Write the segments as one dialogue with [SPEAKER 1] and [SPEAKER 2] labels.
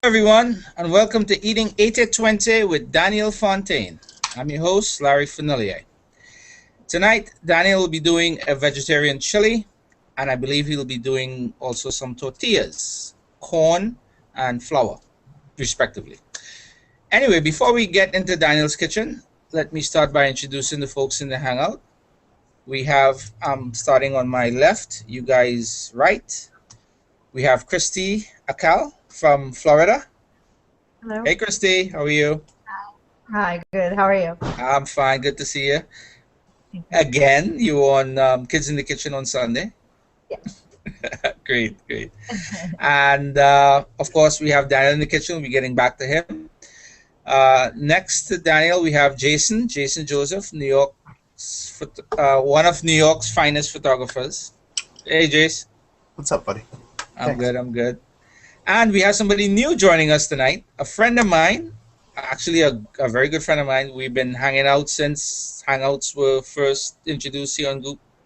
[SPEAKER 1] everyone, and welcome to Eating 8020 with Daniel Fontaine. I'm your host, Larry Fanillier. Tonight, Daniel will be doing a vegetarian chili, and I believe he'll be doing also some tortillas, corn and flour, respectively. Anyway, before we get into Daniel's kitchen, let me start by introducing the folks in the hangout. We have, starting on my left, you guys right. We have Christy Akal from Florida.
[SPEAKER 2] Hello.
[SPEAKER 1] Hey, Christy, how are you?
[SPEAKER 2] Hi, good. How are you?
[SPEAKER 1] I'm fine. Good to see you. Again, you were on Kids in the Kitchen on Sunday.
[SPEAKER 2] Yes.
[SPEAKER 1] Great. And of course, we have Daniel in the kitchen. We'll be getting back to him. Next to Daniel, we have Jason Joseph, New York, one of New York's finest photographers. Hey, Jace.
[SPEAKER 3] What's up, buddy?
[SPEAKER 1] I'm good. And we have somebody new joining us tonight, a friend of mine, actually a very good friend of mine. We've been hanging out since Hangouts were first introduced here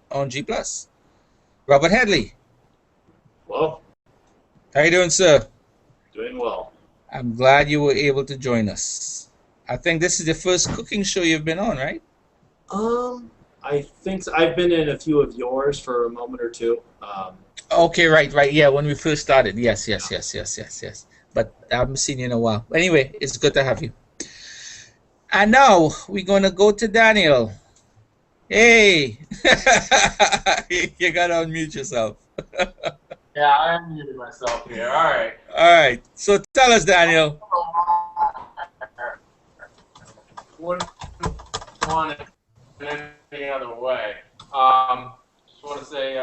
[SPEAKER 1] on G+. Robert Headley.
[SPEAKER 4] Well,
[SPEAKER 1] How you doing, sir?
[SPEAKER 4] doing well.
[SPEAKER 1] I'm glad you were able to join us. I think this is the first cooking show you've been on, right?
[SPEAKER 4] I think I've been in a few of yours for a moment or two.
[SPEAKER 1] Okay, right. Yeah, when we first started. Yes. But I haven't seen you in a while. Anyway, it's good to have you. And now we're going to go to Daniel. Hey, you got to unmute yourself.
[SPEAKER 4] Yeah, I unmuted myself here. All right.
[SPEAKER 1] All right. So tell us, Daniel.
[SPEAKER 4] Wouldn't want it in any other way. Just want to say,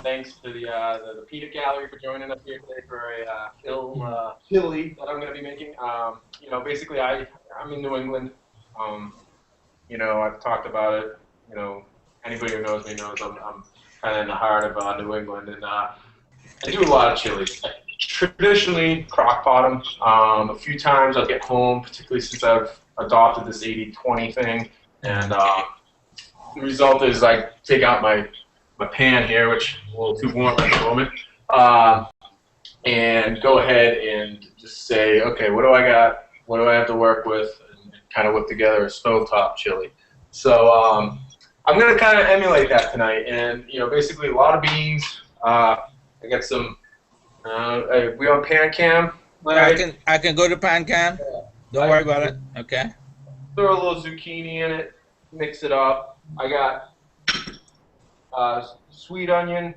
[SPEAKER 4] thanks to the Peanut Gallery for joining us here today for a chili that I'm going to be making. Basically, I'm in New England. I've talked about it. Anybody who knows me knows I'm kind of in the heart of New England, and I do a lot of chilies. Traditionally, crock pot them. A few times I'll get home, particularly since I've adopted this 80-20 thing, and the result is I take out my pan here, which is a little too warm at the moment, and go ahead and just say, okay, what do I got? What do I have to work with? And kind of whip together a stovetop chili. So I'm going to kind of emulate that tonight, and basically a lot of beans. I got some. We on pan cam?
[SPEAKER 1] I can go to pan cam. Don't worry about it. Okay.
[SPEAKER 4] Throw a little zucchini in it. Mix it up. I got sweet onion,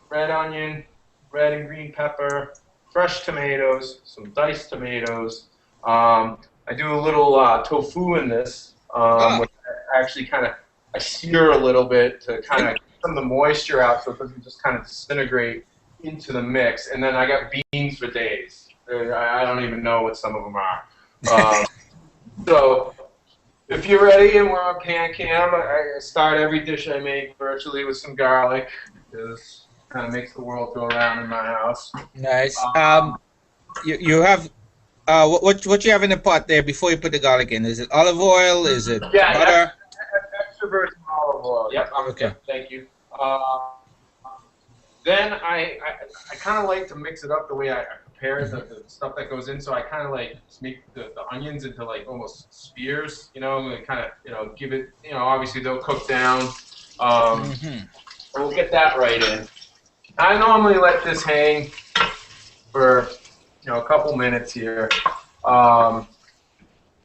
[SPEAKER 4] red and green pepper, fresh tomatoes, some diced tomatoes. I do a little tofu in this, which I actually I sear a little bit to kind of get some of the moisture out so it doesn't just kind of disintegrate into the mix. And then I got beans for days. I don't even know what some of them are. So if you're ready and we're on pan cam, I start every dish I make virtually with some garlic. This kind of makes the world go around in my house.
[SPEAKER 1] Nice. You have what you have in the pot there before you put the garlic in? Is it olive oil? Is it butter?
[SPEAKER 4] Extra virgin olive oil. Yep.
[SPEAKER 1] Okay.
[SPEAKER 4] Thank you. Then I kind of like to mix it up the way I prepare the stuff that goes in. So I kind of like make the onions into like almost spears, and kind of give it, obviously they'll cook down. We'll get that right in. I normally let this hang for a couple minutes here. The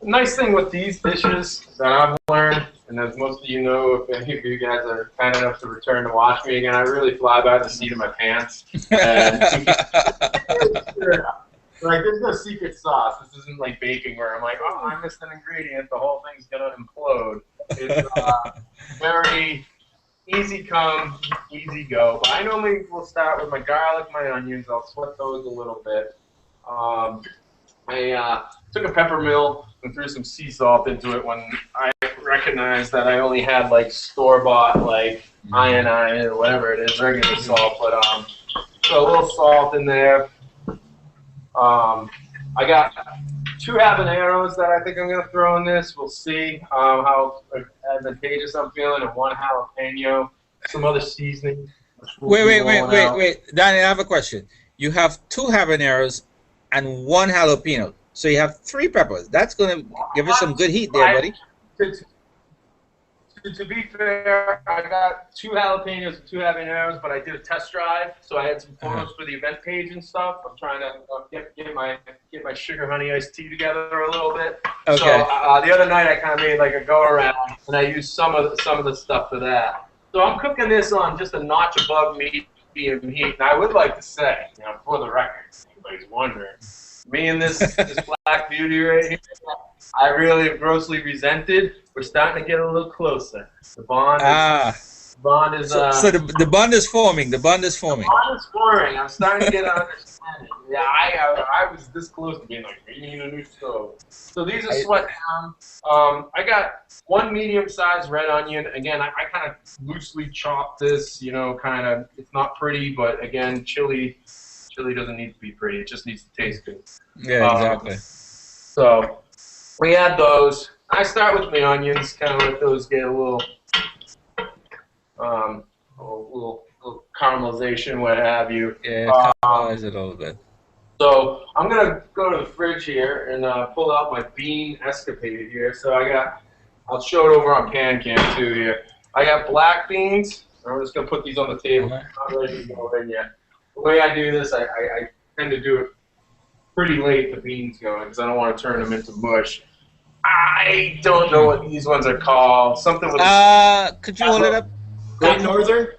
[SPEAKER 4] nice thing with these dishes that I've learned, and as most of you know, if any of you guys are kind enough to return to watch me again, I really fly by the seat of my pants. And there's no secret sauce. This isn't like baking where I'm like, oh, I missed an ingredient. The whole thing's gonna implode. It's very easy come, easy go. But I normally will start with my garlic, my onions. I'll sweat those a little bit. I took a pepper mill and threw some sea salt into it when I recognized that I only had like store-bought like iodine or whatever it is, regular salt. But so a little salt in there. I got 2 habaneros that I think I'm going to throw in this. We'll see how advantageous I'm feeling, and 1 jalapeno, some other seasoning.
[SPEAKER 1] Wait. Danny, I have a question. You have 2 habaneros and 1 jalapeno. So you have 3 peppers. That's going to give us some good heat there, buddy.
[SPEAKER 4] To be fair, I got 2 jalapenos and 2 habaneros, but I did a test drive, so I had some photos for the event page and stuff. I'm trying to get my sugar honey iced tea together a little bit.
[SPEAKER 1] Okay.
[SPEAKER 4] So the other night I kind of made like a go around, and I used some of the stuff for that. So I'm cooking this on just a notch above medium heat, and I would like to say, for the record, anybody's wondering, me and this black beauty right here, I really have grossly resented. We're starting to get a little closer. The bond is
[SPEAKER 1] so the bond is forming. The bond is forming.
[SPEAKER 4] The bond is forming. I'm starting to get an understanding. Yeah, I was this close to being like, we need a new stove. So these are sweat down. I got 1 medium-sized red onion. Again, I kind of loosely chopped this. Kind of. It's not pretty, but again, chili doesn't need to be pretty. It just needs to taste good.
[SPEAKER 1] Yeah, exactly.
[SPEAKER 4] So we add those. I start with my onions, kind of let those get a little caramelization, what have you.
[SPEAKER 1] Yeah, caramelize it a little bit.
[SPEAKER 4] So I'm gonna go to the fridge here and pull out my bean escapade here. So I'll show it over on Pan Cam too here. I got black beans. I'm just gonna put these on the table. Not ready to go in yet. The way I do this, I tend to do it pretty late. The beans going because I don't want to turn them into mush. I don't know what these ones are called. Something with.
[SPEAKER 1] Could you hold it up?
[SPEAKER 3] Great Northern.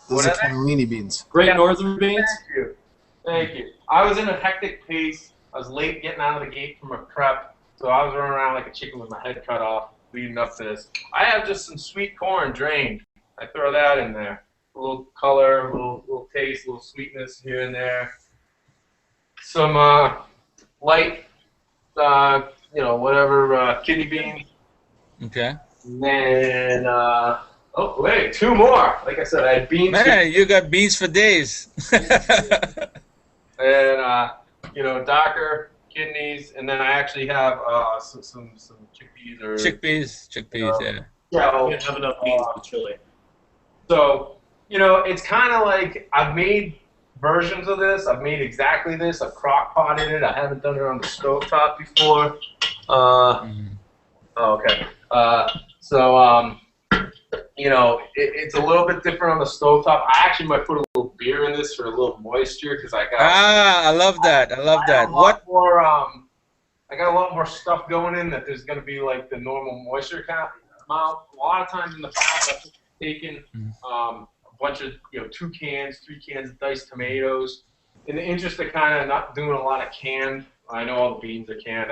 [SPEAKER 4] Those
[SPEAKER 3] are cannellini beans. Great Northern beans.
[SPEAKER 4] Thank you. I was in a hectic pace. I was late getting out of the gate from a prep, so I was running around like a chicken with my head cut off leading up to this. I have just some sweet corn drained. I throw that in there. A little color, a little taste, a little sweetness here and there. Some light, whatever, kidney beans.
[SPEAKER 1] Okay.
[SPEAKER 4] And then, oh, wait, 2 more. Like I said, I had beans.
[SPEAKER 1] Man, you got beans for days.
[SPEAKER 4] And, darker kidneys. And then I actually have some chickpeas.
[SPEAKER 1] Chickpeas, yeah.
[SPEAKER 3] Yeah, we have enough beans for chili.
[SPEAKER 4] So, it's kind of like I've made versions of this. I've made exactly this. I've crock potted it. I haven't done it on the stovetop before. Okay. It's a little bit different on the stovetop. I actually might put a little beer in this for a little moisture because I got.
[SPEAKER 1] I love that. I love that.
[SPEAKER 4] What more? I got a lot more stuff going in that there's going to be like the normal moisture count amount. A lot of times in the past, I've taken a bunch of 2 cans, 3 cans of diced tomatoes. In the interest of kind of not doing a lot of canned, I know all the beans are canned.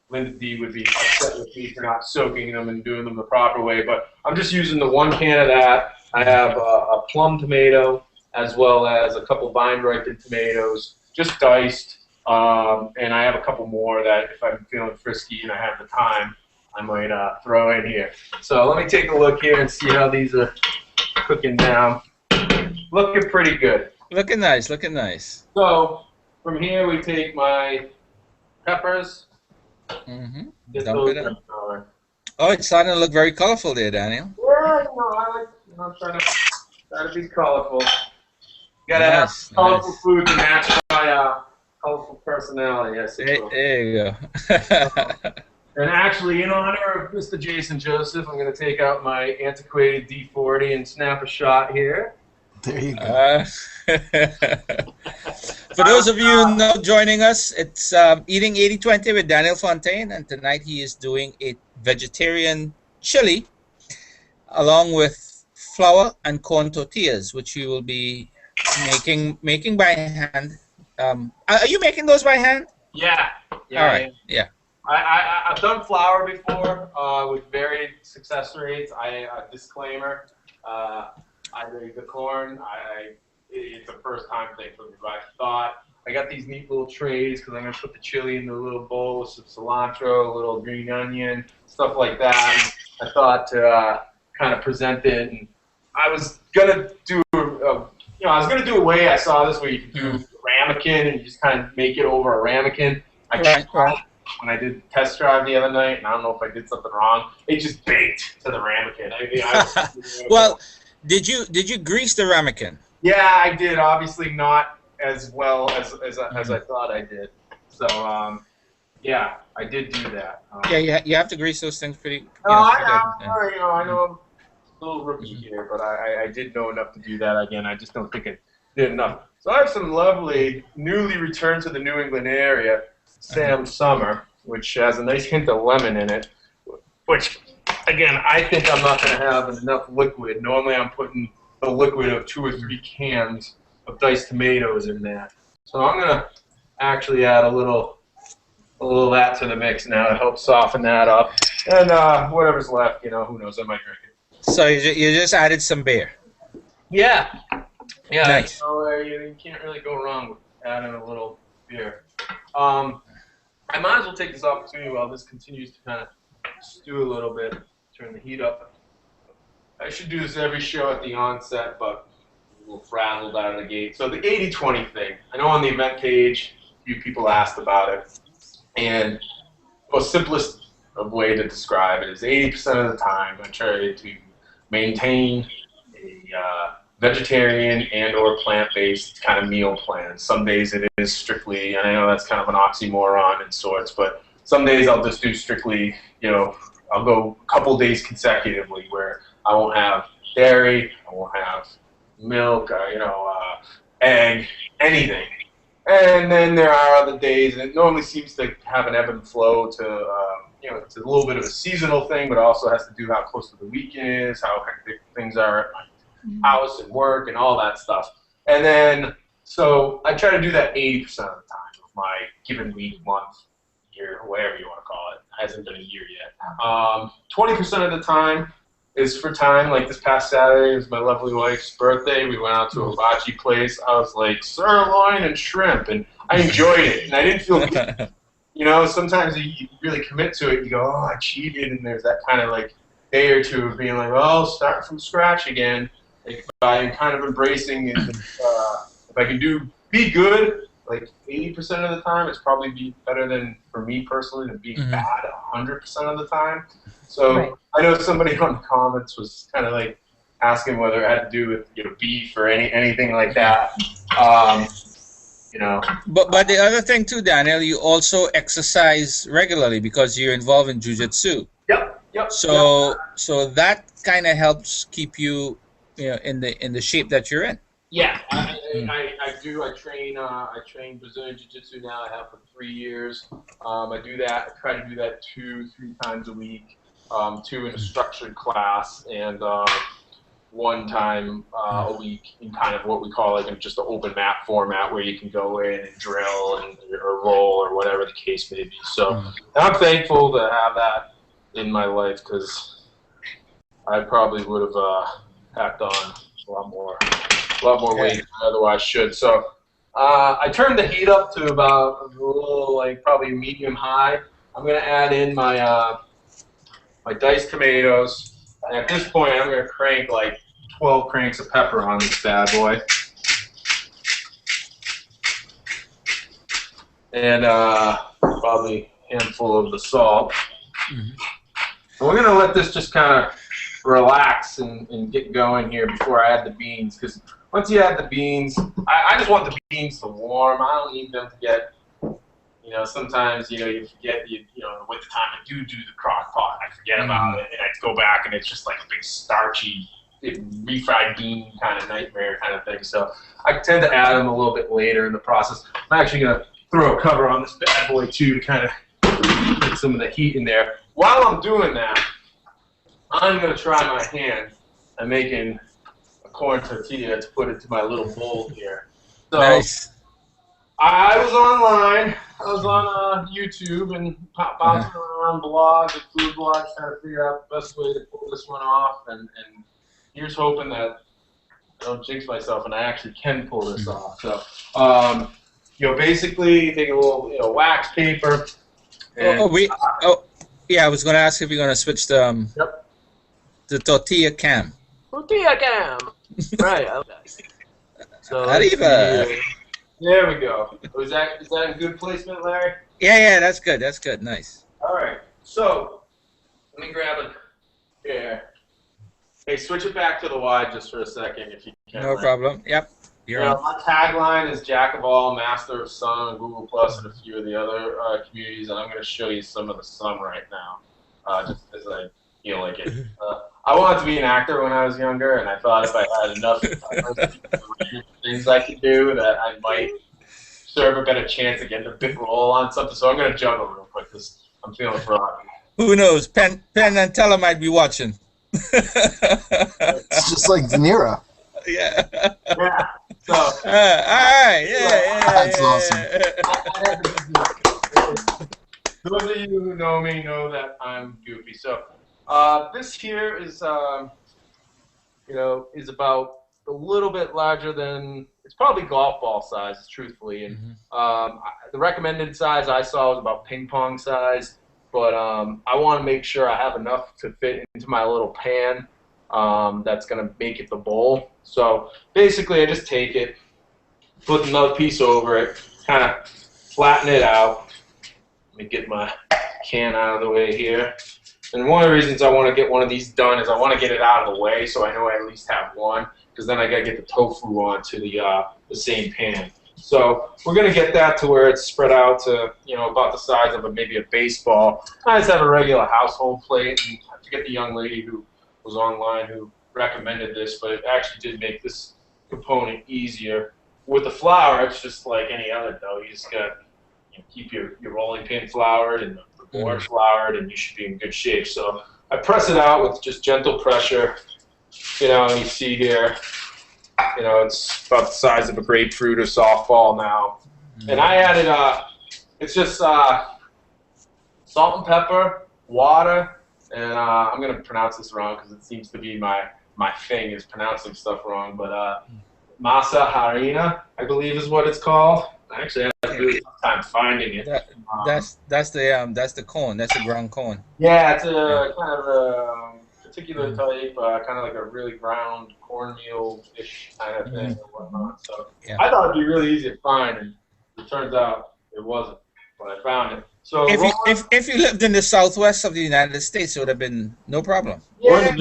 [SPEAKER 4] Linda D would be upset with me for not soaking them and doing them the proper way, but I'm just using the 1 can of that. I have a plum tomato as well as a couple vine-ripened tomatoes, just diced, and I have a couple more that if I'm feeling frisky and I have the time, I might throw in here. So let me take a look here and see how these are cooking down. Looking pretty good.
[SPEAKER 1] Looking nice, looking nice.
[SPEAKER 4] So from here we take my peppers.
[SPEAKER 1] Dump it in. Oh, it's starting to look very colorful there, Daniel.
[SPEAKER 4] Yeah, I like. I'm trying to be colorful. You gotta have colorful food to match my colorful personality. I suppose.
[SPEAKER 1] There you go.
[SPEAKER 4] And actually, in honor of Mr. Jason Joseph, I'm going to take out my antiquated D40 and snap a shot here.
[SPEAKER 3] There you go.
[SPEAKER 1] For those of you not joining us, it's Eating 80-20 with Daniel Fontaine, and tonight he is doing a vegetarian chili along with flour and corn tortillas, which you will be making by hand. Are you making those by hand?
[SPEAKER 4] Yeah.
[SPEAKER 1] All right. Yeah.
[SPEAKER 4] I've done flour before with varied success rates. Disclaimer, the corn, it's a first time thing for me. But I thought I got these neat little trays because I'm going to put the chili in the little bowl with some cilantro, a little green onion, stuff like that. And I thought to kind of present it, and I was gonna do a way I saw this where you could do ramekin and you just kind of make it over a ramekin. When I did the test drive the other night, and I don't know if I did something wrong, it just baked to the ramekin.
[SPEAKER 1] Well, did you grease the ramekin?
[SPEAKER 4] Yeah, I did. Obviously not as well as I thought I did. So yeah, I did do that.
[SPEAKER 1] Yeah, you have to grease those things pretty.
[SPEAKER 4] I know I'm a little rookie here, but I did know enough to do that. Again, I just don't think I did enough. So I have some lovely, newly returned to the New England area, Sam Summer, which has a nice hint of lemon in it, which, again, I think I'm not going to have enough liquid. Normally I'm putting a liquid of 2 or 3 cans of diced tomatoes in there. So I'm going to actually add a little of that to the mix now to help soften that up. And whatever's left, who knows, I might drink it.
[SPEAKER 1] So you just added some beer.
[SPEAKER 4] Yeah. Yeah,
[SPEAKER 1] nice.
[SPEAKER 4] You can't really go wrong with adding a little beer. I might as well take this opportunity while this continues to kind of stew a little bit, turn the heat up. I should do this every show at the onset, but a little frazzled out of the gate. So the 80-20 thing, I know on the event page, a few people asked about it, and the most simplest of way to describe it is 80% of the time I try to maintain a vegetarian and or plant-based kind of meal plan. Some days it is strictly, and I know that's kind of an oxymoron in sorts, but some days I'll just do strictly, I'll go a couple days consecutively where I won't have dairy, I won't have milk, egg, anything. And then there are other days, and it normally seems to have an ebb and flow to, it's a little bit of a seasonal thing, but it also has to do how close to the weekend is, how hectic things are at my house and work and all that stuff. And then, so I try to do that 80% of the time of my given week, month, year, whatever you want to call it. It hasn't been a year yet. 20% of the time is for time. Like this past Saturday was my lovely wife's birthday. We went out to a hibachi place. I was like, sirloin and shrimp, and I enjoyed it. And I didn't feel good. Sometimes you really commit to it. You go, oh, I cheated, and there's that kind of like day or two of being like, well, start from scratch again. Like, I'm kind of embracing it. If I can be good, like 80% of the time, it's probably be better than, for me personally, than being bad 100% of the time. So I know somebody on the comments was kind of like asking whether it had to do with beef or anything like that.
[SPEAKER 1] But the other thing too, Daniel, you also exercise regularly because you're involved in jiu-jitsu.
[SPEAKER 4] Yep.
[SPEAKER 1] So that kind of helps keep you, in the shape that you're in.
[SPEAKER 4] Yeah, I do. I train Brazilian Jiu-Jitsu now. I have for 3 years. I do that. I try to do that 2-3 times a week. 2 in a structured class, and 1 time a week in kind of what we call like just an open mat format where you can go in and drill or roll or whatever the case may be. So I'm thankful to have that in my life because I probably would have packed on a lot more weight than I otherwise should. So I turned the heat up to about a little, like probably medium high. I'm going to add in my my diced tomatoes. And at this point, I'm going to crank like 12 cranks of pepper on this bad boy. And probably a handful of the salt. And we're going to let this just kind of relax and get going here before I add the beans. Because once you add the beans, I just want the beans to warm. I don't need them to get, sometimes, you forget, in the wintertime, I do the crock pot. I forget about it, and I go back, and it's just like a big starchy, refried bean kind of nightmare kind of thing. So I tend to add them a little bit later in the process. I'm actually going to throw a cover on this bad boy, too, to kind of get some of the heat in there. While I'm doing that, I'm going to try my hand at making a corn tortilla to put into my little bowl here. So
[SPEAKER 1] Nice.
[SPEAKER 4] I was online. I was on YouTube and bouncing around blogs and food blogs trying to figure out the best way to pull this one off. And here's hoping that I don't jinx myself and I actually can pull this off. So, basically you take a little, wax paper. And,
[SPEAKER 1] I was going to ask if you're going to switch the tortilla cam.
[SPEAKER 4] Tortilla cam. Right. Okay. So
[SPEAKER 1] Arriba.
[SPEAKER 4] there we go. Is that a good placement, Larry?
[SPEAKER 1] Yeah, that's good. That's good. Nice.
[SPEAKER 4] All right. So let me grab a chair. Hey, switch it back to the wide just for a second if you can.
[SPEAKER 1] No problem. Yep. You're
[SPEAKER 4] You know,
[SPEAKER 1] on.
[SPEAKER 4] my tagline is Jack of all, master of some, and Google Plus, and a few of the other communities, and I'm going to show you some of the some right now, just because I feel like it. I wanted to be an actor when I was younger, and I thought if I had enough things I could do that I might serve a better chance of getting a big role on something. So I'm going to juggle real quick because I'm feeling froggy.
[SPEAKER 1] Who knows? Penn and Teller might be watching.
[SPEAKER 3] It's just like De Niro.
[SPEAKER 1] Yeah.
[SPEAKER 4] Yeah. So.
[SPEAKER 1] All right. Yeah.
[SPEAKER 3] That's awesome.
[SPEAKER 4] Those of you who know me know that I'm goofy. So this here is, you know, is about a little bit larger than, it's probably golf ball size, truthfully. And the recommended size I saw was about ping pong size. But I want to make sure I have enough to fit into my little pan that's going to make it the bowl. So basically I just take it, put another piece over it, kind of flatten it out. Let me get my can out of the way here. And one of the reasons I want to get one of these done is I want to get it out of the way so I know I at least have one, because then I got to get the tofu onto the same pan. So we're going to get that to where it's spread out to, you know, about the size of maybe a baseball. I just have a regular household plate. And I forget the young lady who was online who recommended this, but it actually did make this component easier. With the flour, it's just like any other dough. You just got to keep your rolling pin floured and the board floured, and you should be in good shape. So I press it out with just gentle pressure. You know, and you see here, you know, it's about the size of a grapefruit or softball now. And I added, it's just salt and pepper, water, and I'm going to pronounce this wrong because it seems to be my thing is pronouncing stuff wrong, but masa harina, I believe is what it's called. Actually, I had a really tough time finding it.
[SPEAKER 1] That's the corn. That's the ground corn.
[SPEAKER 4] Yeah, it's a kind of a particular type, kind of like a really ground cornmeal-ish kind of thing or whatnot. So I thought it'd be really easy to find, and it turns out it wasn't, but I found it. So
[SPEAKER 1] if you lived in the southwest of the United States, it would have been no problem.
[SPEAKER 4] Yeah,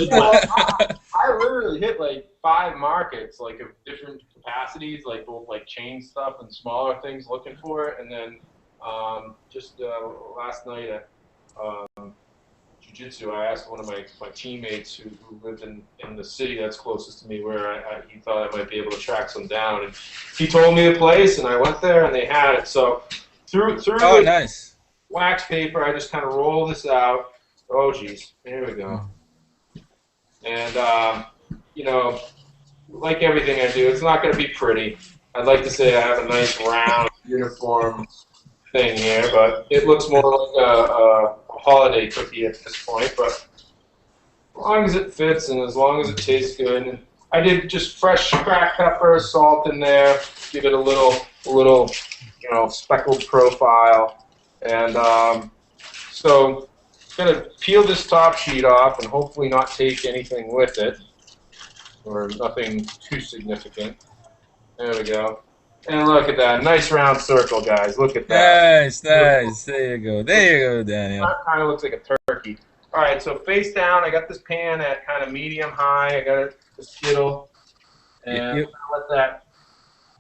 [SPEAKER 4] I literally hit like 5 markets, like of different capacities, like both like chain stuff and smaller things looking for it, and then just last night at jiu-jitsu, I asked one of my teammates who lived in the city that's closest to me where he thought I might be able to track some down, and he told me the place, and I went there and they had it. So through
[SPEAKER 1] nice.
[SPEAKER 4] Wax paper, I just kind of roll this out. Oh geez, here we go. And you know, like everything I do, it's not going to be pretty. I'd like to say I have a nice round uniform thing here, but it looks more like a holiday cookie at this point. But as long as it fits and as long as it tastes good, and I did just fresh cracked pepper, salt in there, give it a little, you know, speckled profile, and so I'm gonna peel this top sheet off and hopefully not take anything with it, or nothing too significant. There we go. And look at that. Nice round circle, guys. Look at that.
[SPEAKER 1] Nice. There you go, Daniel.
[SPEAKER 4] That kind of looks like a turkey. All right, so face down, I got this pan at kind of medium-high. I got it to skittle. And I'm going to let that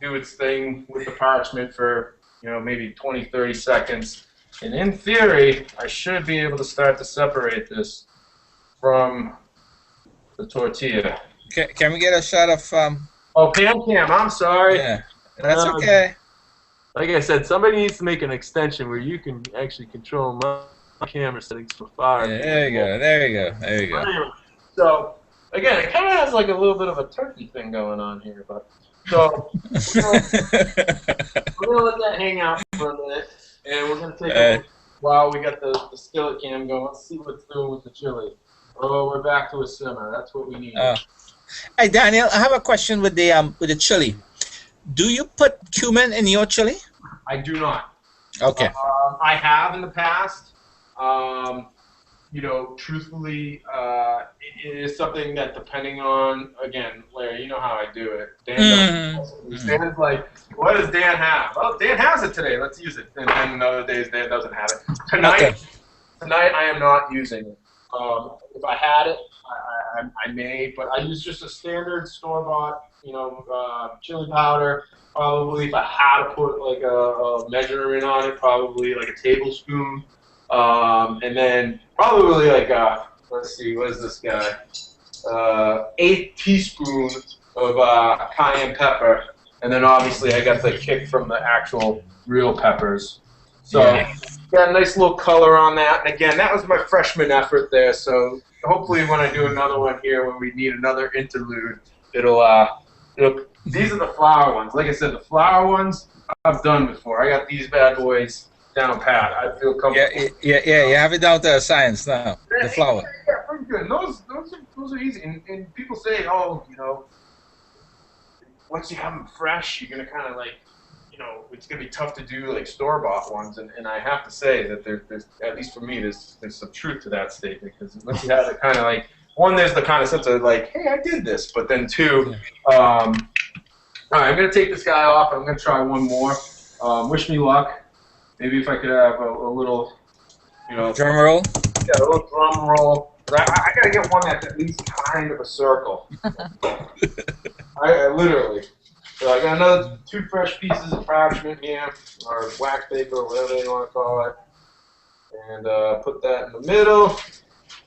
[SPEAKER 4] do its thing with the parchment for, you know, maybe 20, 30 seconds. And in theory, I should be able to start to separate this from the tortilla.
[SPEAKER 1] Can we get a shot of...
[SPEAKER 4] Oh, pan cam, I'm sorry.
[SPEAKER 1] Yeah, that's okay.
[SPEAKER 4] Like I said, somebody needs to make an extension where you can actually control my camera settings from far.
[SPEAKER 1] Yeah, there you go.
[SPEAKER 4] Anyway, so, again, it kind of has like a little bit of a turkey thing going on here. But so, we're going to let that hang out for a minute. And we're going to take a look while we got the skillet cam going. Let's see what it's doing with the chili. Oh, we're back to a simmer. That's what we need.
[SPEAKER 1] Hey, Daniel, I have a question with the chili. Do you put cumin in your chili?
[SPEAKER 4] I do not.
[SPEAKER 1] Okay.
[SPEAKER 4] I have in the past. You know, truthfully, it is something that depending on, again, Larry, you know how I do it. Dan's like, what does Dan have? Well, Dan has it today. Let's use it. And then other days, Dan doesn't have it. Tonight I am not using it. If I had it, I may, but I use just a standard store-bought, chili powder. Probably if I had to put like a measurement on it, probably like a tablespoon. And then probably like let's see, what is this guy? 1/8 teaspoon of cayenne pepper. And then obviously I got the kick from the actual real peppers. So got a nice little color on that. And again, that was my freshman effort there. So hopefully when I do another one here, when we need another interlude, these are the flour ones. Like I said, the flour ones I've done before. I got these bad boys down pat. I feel comfortable.
[SPEAKER 1] Yeah. You have it down to science now. The flour.
[SPEAKER 4] Yeah, pretty good. Those are easy. And people say, oh, once you have them fresh, you're gonna kind of like, it's gonna be tough to do like store-bought ones. And I have to say that there's at least for me, there's some truth to that statement, because once you have it kind of like, one, there's the kind of sense of like, hey, I did this, but then two, all right, I'm going to take this guy off. I'm going to try one more. Wish me luck. Maybe if I could have a little,
[SPEAKER 1] Drum roll?
[SPEAKER 4] Yeah, a little drum roll. I got to get one that's at least kind of a circle. I literally. So I got another 2 fresh pieces of parchment here, or wax paper, or whatever you want to call it. And put that in the middle.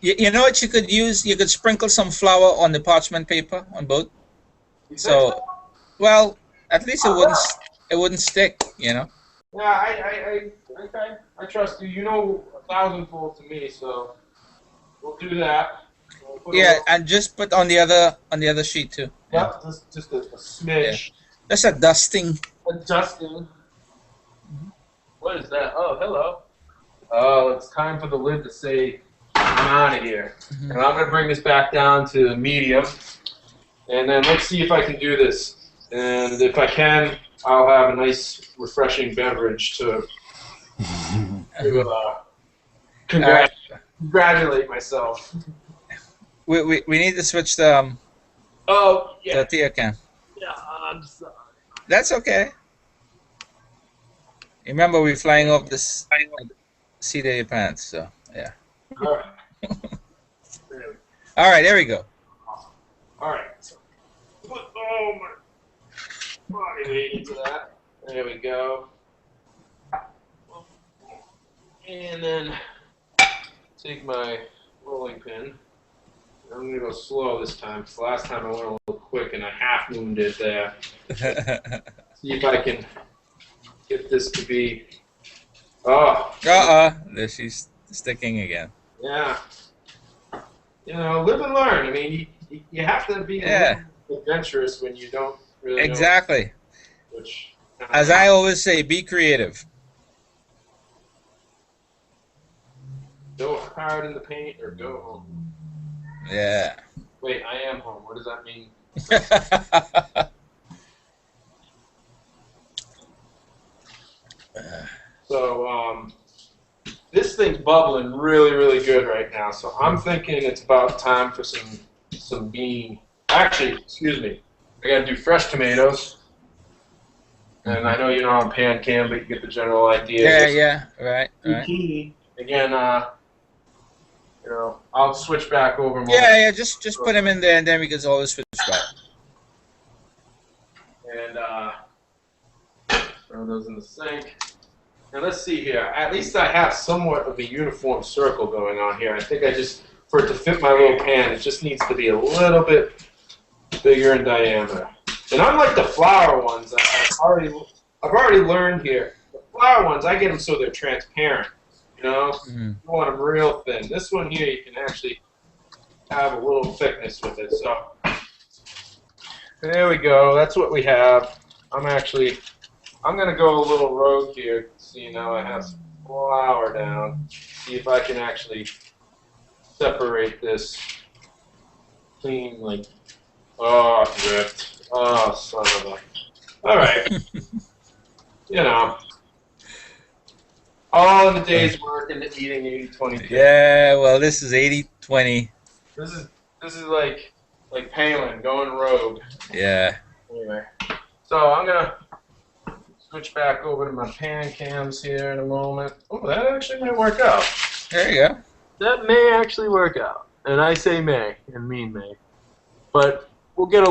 [SPEAKER 1] You know what you could use? You could sprinkle some flour on the parchment paper on both. So, well, at least it wouldn't stick,
[SPEAKER 4] Yeah, I trust you. You know 1,000-fold to me, so we'll do that.
[SPEAKER 1] And just put on the other sheet too.
[SPEAKER 4] Yep, just a smidge.
[SPEAKER 1] Yeah. Just a dusting.
[SPEAKER 4] What is that? Oh, hello. Oh, it's time for the lid to say, I'm out of here. And I'm going to bring this back down to medium. And then let's see if I can do this. And if I can, I'll have a nice, refreshing beverage to congratulate myself.
[SPEAKER 1] We need to switch the tortilla can.
[SPEAKER 4] Yeah, I'm sorry.
[SPEAKER 1] That's okay. Remember, we're flying off the seat of your pants, so yeah.
[SPEAKER 4] All right.
[SPEAKER 1] All right, there we go.
[SPEAKER 4] Awesome. All right. So put all my body weight into that. There we go. And then take my rolling pin. I'm going to go slow this time, because last time I went a little quick and I half-mooned it there. See if I can get this to be...
[SPEAKER 1] There she's sticking again.
[SPEAKER 4] Yeah. Live and learn. I mean, you have to be adventurous when you don't really
[SPEAKER 1] Exactly.
[SPEAKER 4] know which...
[SPEAKER 1] As I always say, be creative.
[SPEAKER 4] Go hard in the paint or go home.
[SPEAKER 1] Yeah.
[SPEAKER 4] Wait, I am home. What does that mean? So, this thing's bubbling really, really good right now. So I'm thinking it's about time for some bean. Actually, excuse me. I got to do fresh tomatoes. And I know you're not on pan cam, but you get the general idea.
[SPEAKER 1] Yeah. Right.
[SPEAKER 4] Zucchini. Again, I'll switch back over more.
[SPEAKER 1] Yeah. Just put them in there, and then we can always switch back.
[SPEAKER 4] And throw those in the sink. Now let's see here. At least I have somewhat of a uniform circle going on here. I think for it to fit my little pan, it just needs to be a little bit bigger in diameter. And unlike the flour ones, I've already learned here. The flour ones, I get them so they're transparent. You want them real thin. This one here, you can actually have a little thickness with it. So there we go. That's what we have. I'm going to go a little rogue here. See, now I have some flour down. See if I can actually separate this cleanly. Oh, it ripped. Oh, son of a... All right. All in the day's work into eating 80-20.
[SPEAKER 1] Yeah, well, this is 80-20.
[SPEAKER 4] This is like Palin going rogue.
[SPEAKER 1] Yeah.
[SPEAKER 4] Anyway, so I'm gonna switch back over to my pan cams here in a moment. Oh, that actually might work out.
[SPEAKER 1] There you go.
[SPEAKER 3] That may actually work out. And I say may, and mean may. But we'll get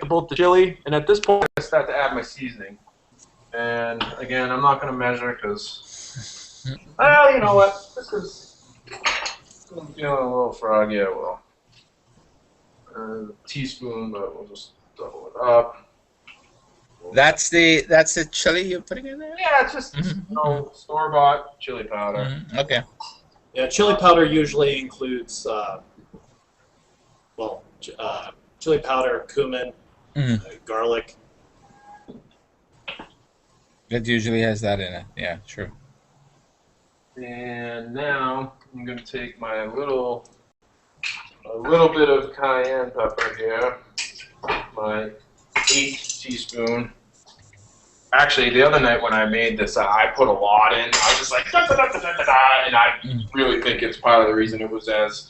[SPEAKER 3] both the chili, and at this point
[SPEAKER 4] I start to add my seasoning. And again, I'm not going to measure because, well, you know what? This is feeling a little froggy. I will. A teaspoon, but we'll just double it up.
[SPEAKER 1] That's the chili you're putting in there?
[SPEAKER 4] Yeah, it's just store-bought chili powder.
[SPEAKER 1] Okay.
[SPEAKER 5] Yeah, chili powder usually includes, chili powder, cumin, garlic.
[SPEAKER 1] It usually has that in it. Yeah, true.
[SPEAKER 4] And now I'm going to take a little bit of cayenne pepper here, my 1/8 teaspoon. Actually, the other night when I made this, I put a lot in. I was just like, da, da, da, da, da, da, da, and I really think it's part of the reason it was as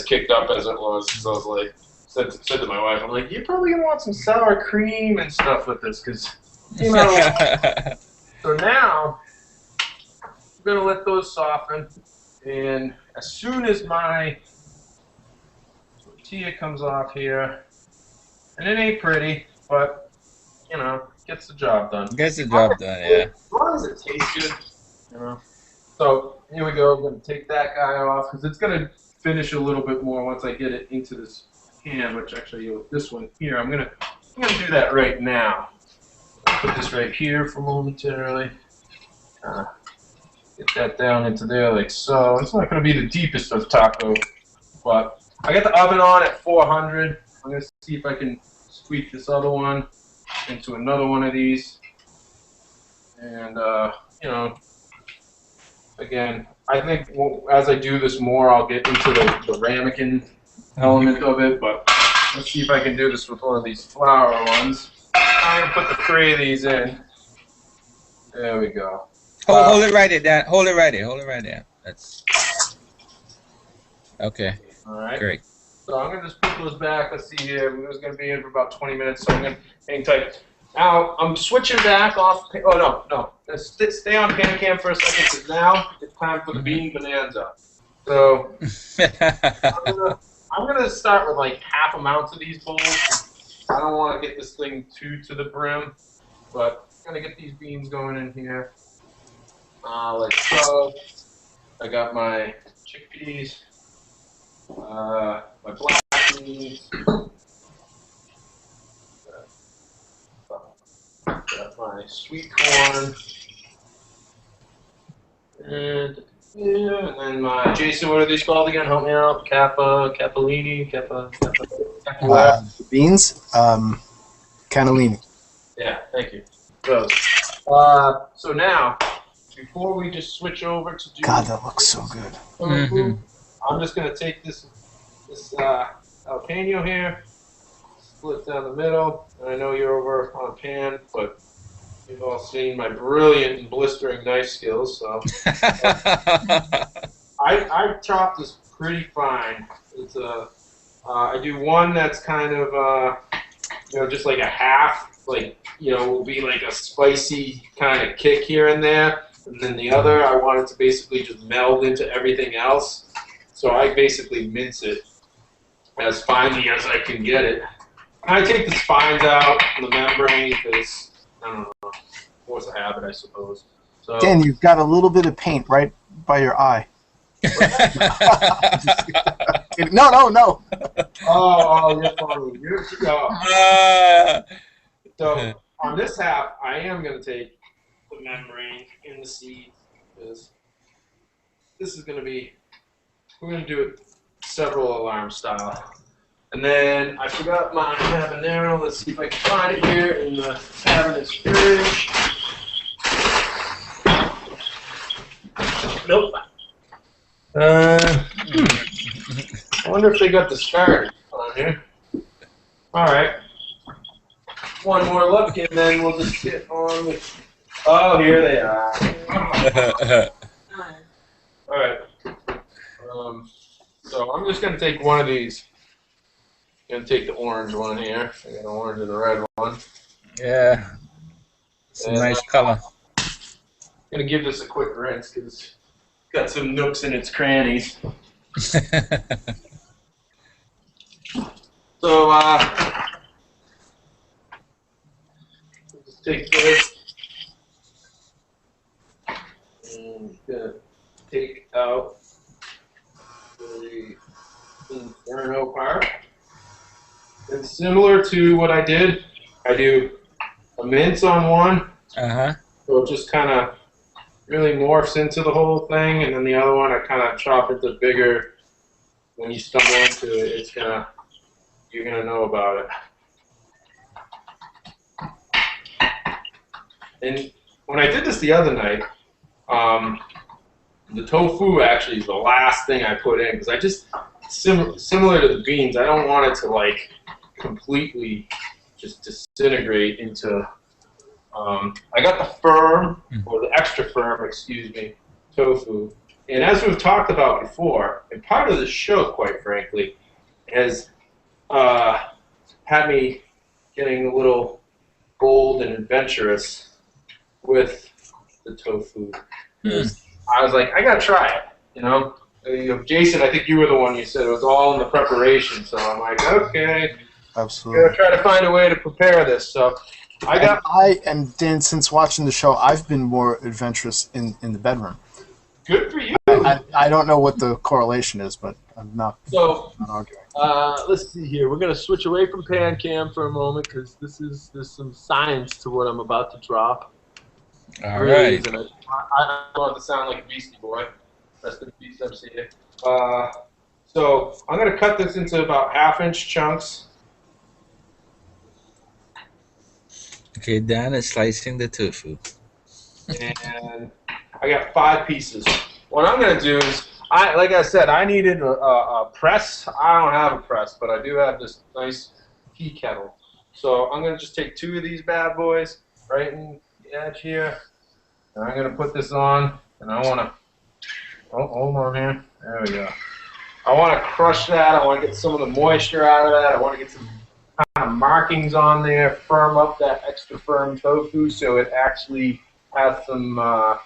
[SPEAKER 4] kicked up as it was. So I was like, said to my wife, I'm like, you're probably gonna want some sour cream and stuff with this, because you know. So now I'm gonna let those soften, and as soon as my tortilla comes off here, and it ain't pretty, but you know. Gets the job done.
[SPEAKER 1] Gets the job done, yeah.
[SPEAKER 4] As long as it tastes good, you know. So here we go. I'm going to take that guy off because it's going to finish a little bit more once I get it into this pan, which actually this one here. I'm gonna do that right now. Put this right here for momentarily. Get that down into there like so. It's not going to be the deepest of taco, but I got the oven on at 400. I'm going to see if I can squeak this other one into another one of these, and you know, again, I think as I do this more, I'll get into the ramekin element of it. But let's see if I can do this with one of these flour ones. I'm gonna put the 3 of these in. There we go.
[SPEAKER 1] Hold it right there. Hold it right there. Hold it right there. That's okay.
[SPEAKER 4] All right.
[SPEAKER 1] Great.
[SPEAKER 4] So I'm gonna just put those back. Let's see here. It was gonna be in for about 20 minutes, so I'm gonna hang tight. Now I'm switching back off. Oh no. Let's stay on pan cam for a second, because now it's time for the bean bonanza. So I'm gonna start with like half amounts of these bowls. I don't want to get this thing too to the brim, but I'm gonna get these beans going in here. Like so. I got my chickpeas. My black beans, got my sweet corn, and then my Jason. What are these called again? Help me out. Capellini.
[SPEAKER 3] Beans, cannellini.
[SPEAKER 4] Yeah, thank you. Those. So now, before we just switch over to do.
[SPEAKER 3] God, that looks so good.
[SPEAKER 4] I'm just going to take this jalapeno here, split down the middle, and I know you're over on a pan, but you've all seen my brilliant and blistering knife skills, so I chop this pretty fine. It's I do one that's kind of just like a half, like will be like a spicy kind of kick here and there, and then the other I want it to basically just meld into everything else. So I basically mince it as finely as I can get it. And I take the spines out, the membrane, because, I don't know, force a habit, I suppose. So,
[SPEAKER 3] Dan, you've got a little bit of paint right by your eye. No.
[SPEAKER 4] Oh, you're funny. So on this half, I am going to take the membrane and the seed, because this is going to be... We're going to do it several alarm style. And then I forgot my habanero. Let's see if I can find it here in the cabinet fridge. Nope. I wonder if they got the starter on here. Alright. One more look and then we'll just get on with... Oh, here they are. Alright. So I'm just going to take one of these. I'm going to take the orange one here. I got an orange and the red one.
[SPEAKER 1] Yeah. It's a nice color.
[SPEAKER 4] I'm going to give this a quick rinse because got some nooks and its crannies. So just take this and gonna take out the inferno part. And similar to what I did, I do a mince on one. So it just kind of really morphs into the whole thing, and then the other one I kind of chop into bigger. When you stumble into it, it's gonna, you're gonna know about it. And when I did this the other night, the tofu actually is the last thing I put in because I just similar to the beans, I don't want it to like completely just disintegrate into. I got the firm, or the extra firm, excuse me, tofu. And as we've talked about before, and part of the show, quite frankly, has had me getting a little bold and adventurous with the tofu. I was like, I gotta try it, you know? Jason, I think you were the one you said it was all in the preparation, so I'm like, okay,
[SPEAKER 6] absolutely.
[SPEAKER 4] Gotta try to find a way to prepare this. So
[SPEAKER 6] and Dan, since watching the show, I've been more adventurous in the bedroom.
[SPEAKER 4] Good for you.
[SPEAKER 6] I don't know what the correlation is, but I'm not.
[SPEAKER 4] So
[SPEAKER 6] not arguing.
[SPEAKER 4] Let's see here. We're gonna switch away from pan cam for a moment because there's some science to what I'm about to drop.
[SPEAKER 1] All right.
[SPEAKER 4] I don't want to sound like a Beastie Boy. Rest in peace, MC. So I'm gonna cut this into about 1/2-inch chunks.
[SPEAKER 1] Okay, Dan is slicing the tofu.
[SPEAKER 4] And I got 5 pieces. What I'm going to do is, like I said, I needed a press. I don't have a press, but I do have this nice tea kettle. So I'm going to just take 2 of these bad boys right in the edge here. And I'm going to put this on, and I want to, oh, hold on here. There we go. I want to crush that. I want to get some of the moisture out of that. I want to get some kind of markings on there, firm up that extra firm tofu so it actually has some, I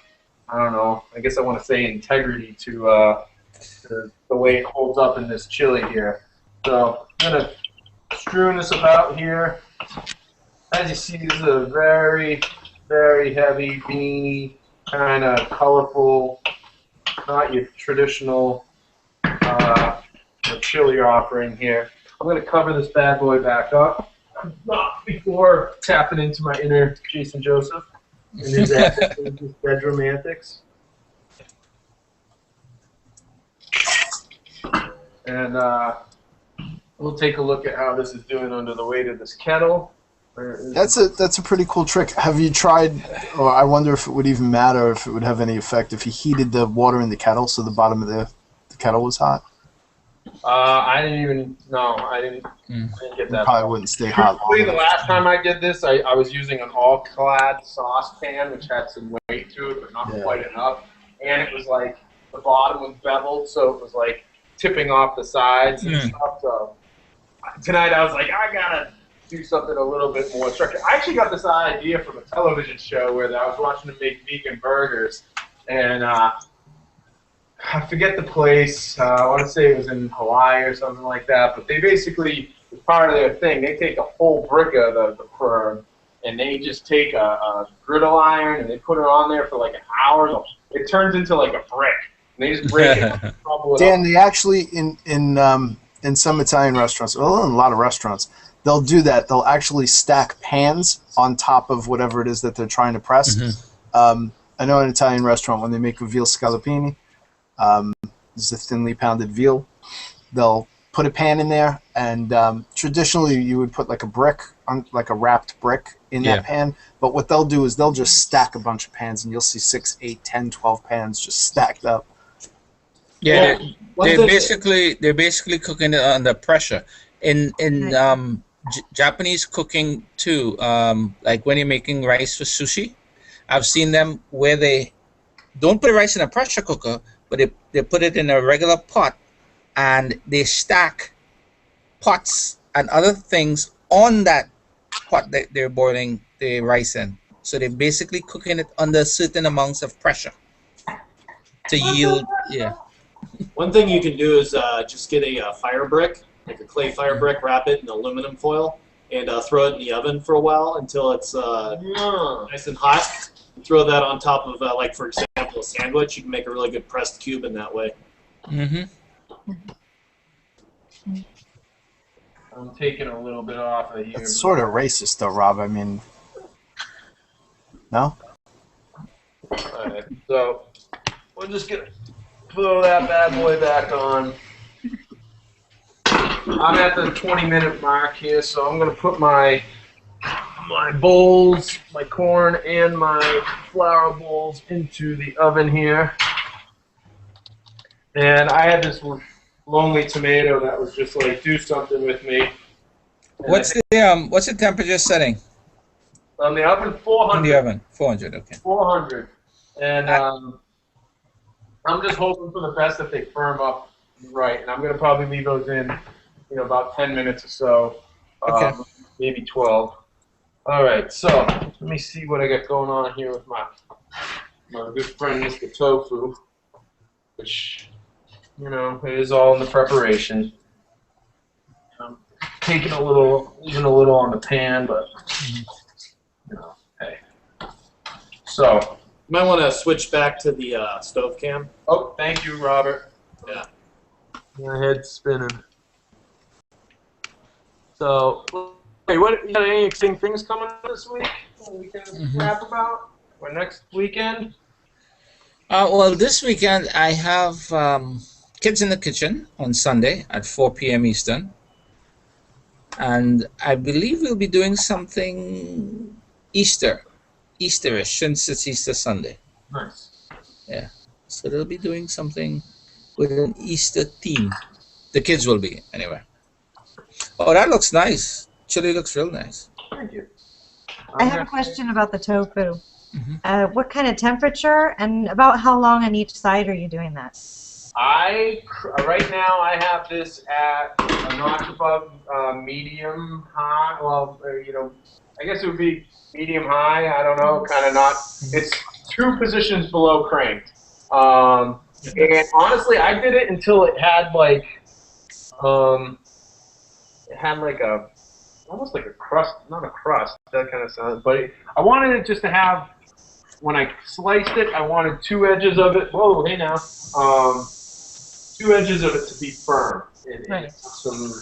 [SPEAKER 4] don't know, I guess I want to say integrity to the way it holds up in this chili here. So I'm going to strew this about here. As you see, this is a very, very heavy, beany, kind of colorful, not your traditional chili offering here. I'm going to cover this bad boy back up, not before tapping into my inner Jason Joseph and his bedroom antics. And we'll take a look at how this is doing under the weight of this kettle.
[SPEAKER 6] That's a pretty cool trick. Have you tried, or I wonder if it would even matter, if it would have any effect if you heated the water in the kettle so the bottom of the kettle was hot?
[SPEAKER 4] I didn't get that.
[SPEAKER 6] It probably wouldn't stay hot long
[SPEAKER 4] The
[SPEAKER 6] enough.
[SPEAKER 4] last time I did this, I was using an all-clad saucepan, which had some weight to it, but not quite enough. And it was like, the bottom was beveled, so it was like tipping off the sides and stuff. So tonight I was like, I gotta do something a little bit more structured. I actually got this idea from a television show where I was watching them make vegan burgers, and I forget the place. I want to say it was in Hawaii or something like that. But they basically, as part of their thing, they take a whole brick of the firm, and they just take a griddle iron and they put it on there for like an hour. It turns into like a brick. And they just break it and crumble it
[SPEAKER 6] Dan,
[SPEAKER 4] up.
[SPEAKER 6] they actually in some Italian restaurants, well, in a lot of restaurants, they'll do that. They'll actually stack pans on top of whatever it is that they're trying to press. I know an Italian restaurant, when they make a veal scallopini, this is a thinly pounded veal, they'll put a pan in there, and traditionally you would put like a brick, like a wrapped brick in that pan, but what they'll do is they'll just stack a bunch of pans, and you'll see 6, 8, 10, 12 pans just stacked up.
[SPEAKER 1] Yeah, they're basically cooking it under pressure. In Japanese cooking too, like when you're making rice for sushi, I've seen them where they don't put the rice in a pressure cooker, but they put it in a regular pot, and they stack pots and other things on that pot that they're boiling the rice in. So they're basically cooking it under certain amounts of pressure. to yield. Yeah.
[SPEAKER 5] One thing you can do is just get a fire brick, like a clay fire brick, wrap it in aluminum foil, and throw it in the oven for a while until it's nice and hot. Throw that on top of, like, for example, a sandwich. You can make a really good pressed cube in that way.
[SPEAKER 1] Mm-hmm.
[SPEAKER 4] I'm taking a little bit off of here.
[SPEAKER 6] It's sort of racist, though, Rob. I mean, no?
[SPEAKER 4] Alright, so we're just gonna throw that bad boy back on. I'm at the 20-minute mark here, so I'm gonna put my bowls, my corn and my flour bowls into the oven here. And I had this lonely tomato that was just like, do something with me. And
[SPEAKER 1] What's the temperature setting
[SPEAKER 4] on the oven? 400.
[SPEAKER 1] in the oven? 400. Okay.
[SPEAKER 4] 400. And I'm just hoping for the best that they firm up right. And I'm going to probably leave those in, about 10 minutes or so.
[SPEAKER 1] Okay.
[SPEAKER 4] Maybe 12. All right. So let me see what I got going on here with my good friend, Mr. Tofu, which, it is all in the preparation. I'm taking even a little on the pan, but, hey. So.
[SPEAKER 5] You might want to switch back to the stove cam.
[SPEAKER 4] Oh, thank you, Robert.
[SPEAKER 5] Yeah.
[SPEAKER 4] My head's spinning. So, hey, you got any exciting things coming up this week that we can rap about? Or next weekend?
[SPEAKER 1] Well, this weekend I have Kids in the Kitchen on Sunday at 4 p.m. Eastern. And I believe we'll be doing something Easterish, since it's Easter Sunday.
[SPEAKER 4] Nice.
[SPEAKER 1] Yeah. So they'll be doing something with an Easter theme. The kids will be, anyway. Oh, that looks nice. Chili looks real nice.
[SPEAKER 4] Thank you.
[SPEAKER 2] I have a question about the tofu.
[SPEAKER 1] Mm-hmm.
[SPEAKER 2] What kind of temperature and about how long on each side are you doing that?
[SPEAKER 4] Right now I have this at a notch above medium high. Well, I guess it would be medium high. I don't know, kind of not. It's 2 positions below cranked. And honestly, I did it until it had like, almost like a crust, not a crust, that kind of sound. But I wanted it just to have, when I sliced it, I wanted 2 edges of it. Whoa, hey now. 2 edges of it to be firm. And some,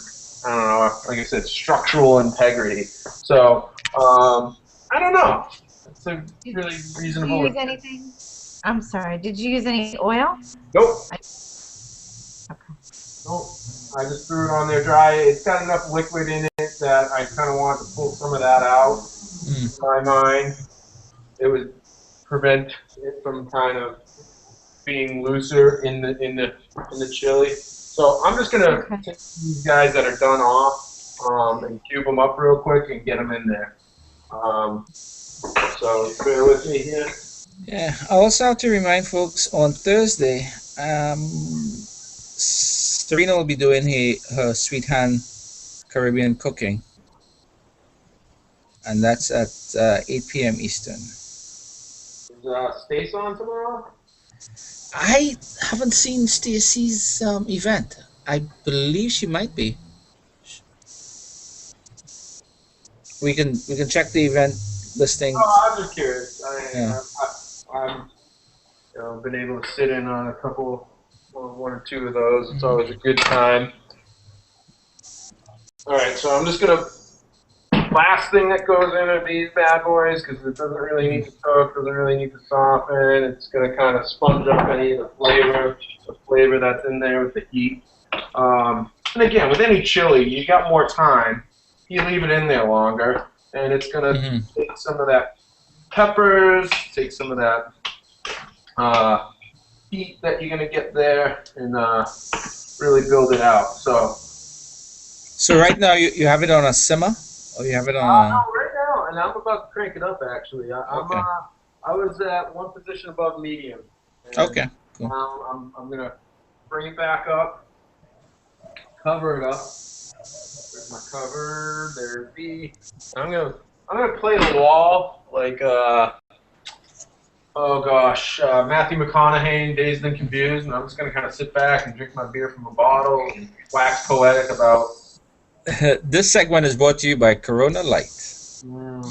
[SPEAKER 4] I don't know, like I said, structural integrity. So, I don't know. It's a really reasonable.
[SPEAKER 2] Did you use anything? I'm sorry. Did you use any oil?
[SPEAKER 4] Nope.
[SPEAKER 2] Okay.
[SPEAKER 4] Nope. I just threw it on there dry. It's got enough liquid in it that I kind of want to pull some of that out. In my mind, it would prevent it from kind of being looser in the chili. So I'm just gonna take these guys that are done off and cube them up real quick and get them in there. So bear with me here.
[SPEAKER 1] Yeah, I also have to remind folks on Thursday, Serena will be doing her Sweet Hand Caribbean cooking, and that's at 8 p.m. Eastern.
[SPEAKER 4] Is Stace on tomorrow?
[SPEAKER 1] I haven't seen Stacy's event. I believe she might be. We can check the event listing.
[SPEAKER 4] Oh, I'm just curious. I've been able to sit in on a couple, one or two of those. It's always a good time. All right, so I'm just gonna. Last thing that goes into these bad boys, because it doesn't really need to cook, doesn't really need to soften. It's gonna kind of sponge up any of the flavor that's in there with the heat. And again, with any chili, you got more time. You leave it in there longer, and it's gonna take some of that peppers, take some of that heat that you're gonna get there, and really build it out.
[SPEAKER 1] So right now you have it on a simmer, or you have it on?
[SPEAKER 4] No, right now, and I'm about to crank it up. Actually, I was at one position above medium.
[SPEAKER 1] Okay. Cool.
[SPEAKER 4] Now I'm gonna bring it back up, cover it up. There's my cover. There's the. I'm gonna play the wall like Oh gosh, Matthew McConaughey, Dazed and Confused, and I'm just gonna kind of sit back and drink my beer from a bottle and wax poetic about.
[SPEAKER 1] This segment is brought to you by Corona Light.
[SPEAKER 4] You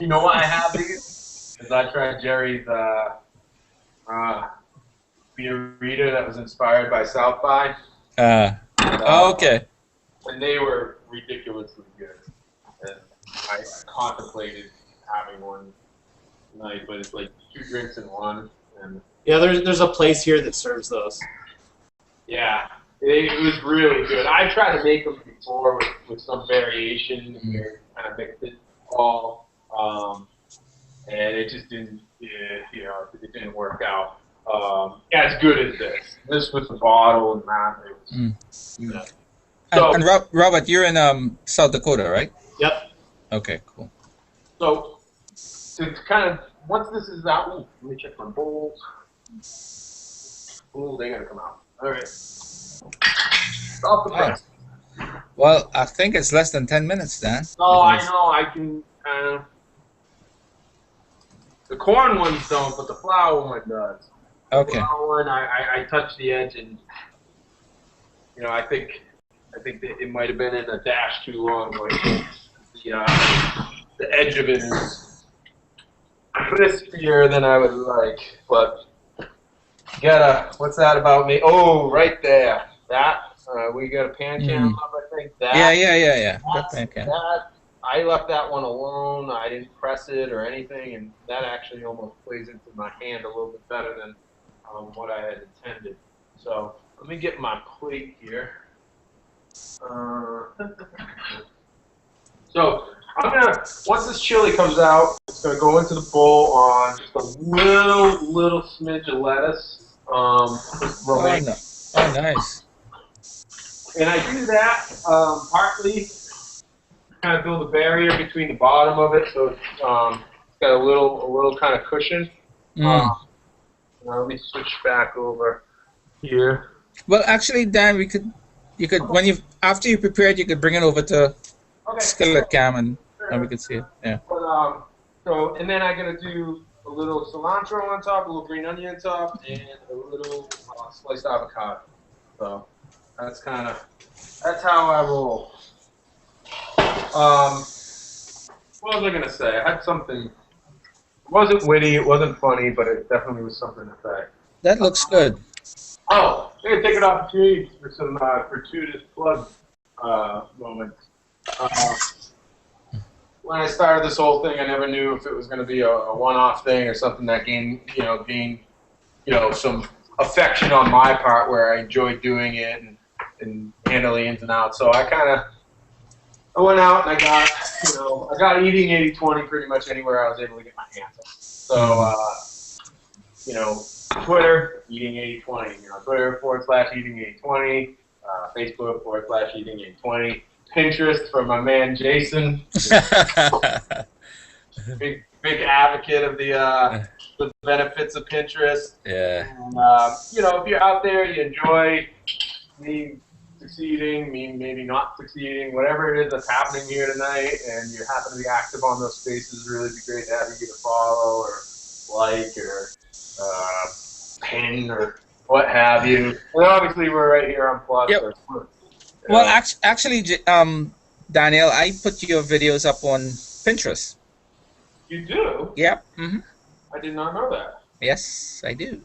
[SPEAKER 4] know why I have these? Because I tried Jerry's beer reader that was inspired by South by.
[SPEAKER 1] Okay.
[SPEAKER 4] And they were ridiculously good. And I contemplated having one tonight, but it's like 2 drinks in one. And
[SPEAKER 5] Yeah, there's a place here that serves those.
[SPEAKER 4] yeah, it was really good. I tried to make them before with some variation, and kind of mixed it all, and it just didn't, it didn't work out as good as this. This with the bottle and that. It was, So,
[SPEAKER 1] and Robert, you're in South Dakota, right?
[SPEAKER 5] Yep.
[SPEAKER 1] Okay, cool.
[SPEAKER 4] So to kind of, once this is out, let me check my bowls. Ooh, they gotta come out. All right. Off the press.
[SPEAKER 1] Well, I think it's less than 10 minutes, Dan.
[SPEAKER 4] Oh, I know. I can. The corn ones don't, but the flour one does.
[SPEAKER 1] Okay.
[SPEAKER 4] The flour one, I touched the edge, and I think that it might have been in a dash too long. Like the edge of it is crispier than I would like, but what's that about me? Oh, right there. That we got a pan can up, I think. That.
[SPEAKER 1] Yeah. Got pan can.
[SPEAKER 4] That I left that one alone. I didn't press it or anything, and that actually almost plays into my hand a little bit better than what I had intended. So let me get my plate here. So I'm gonna, once this chili comes out, it's gonna go into the bowl on just a little smidge of lettuce. Romaine.
[SPEAKER 1] Oh, nice.
[SPEAKER 4] And I do that partly kind of build a barrier between the bottom of it, so it's got a little kind of cushion. Let me switch back over here.
[SPEAKER 1] Well, actually, Dan, you could after you prepare it, you could bring it over to skillet cam and we could see it. Yeah.
[SPEAKER 4] But, so, and then I'm gonna do a little cilantro on top, a little green onion on top, and a little sliced avocado. So that's how I roll. What was I gonna say? I had something. It wasn't witty, it wasn't funny, but it definitely was something to say.
[SPEAKER 1] That looks good.
[SPEAKER 4] Oh, I'm gonna take an opportunity for some gratuitous plug moments. When I started this whole thing, I never knew if it was going to be a one-off thing or something that gained some affection on my part, where I enjoyed doing it and handle the ins and outs. So I went out and I got eating 80/20 pretty much anywhere I was able to get my hands on. So Twitter, eating 80/20. Twitter /eating 80/20. Facebook /eating 80/20. Pinterest for my man Jason. big advocate of the benefits of Pinterest.
[SPEAKER 1] Yeah.
[SPEAKER 4] And, if you're out there, you enjoy me succeeding, me maybe not succeeding, whatever it is that's happening here tonight, and you happen to be active on those spaces, really be great to have you to follow or like or pin or what have you. And obviously, we're right here on Plus.
[SPEAKER 1] Yep. Well, actually, Daniel, I put your videos up on Pinterest.
[SPEAKER 4] You do?
[SPEAKER 1] Yep. Mm-hmm.
[SPEAKER 4] I did not know that.
[SPEAKER 1] Yes, I do.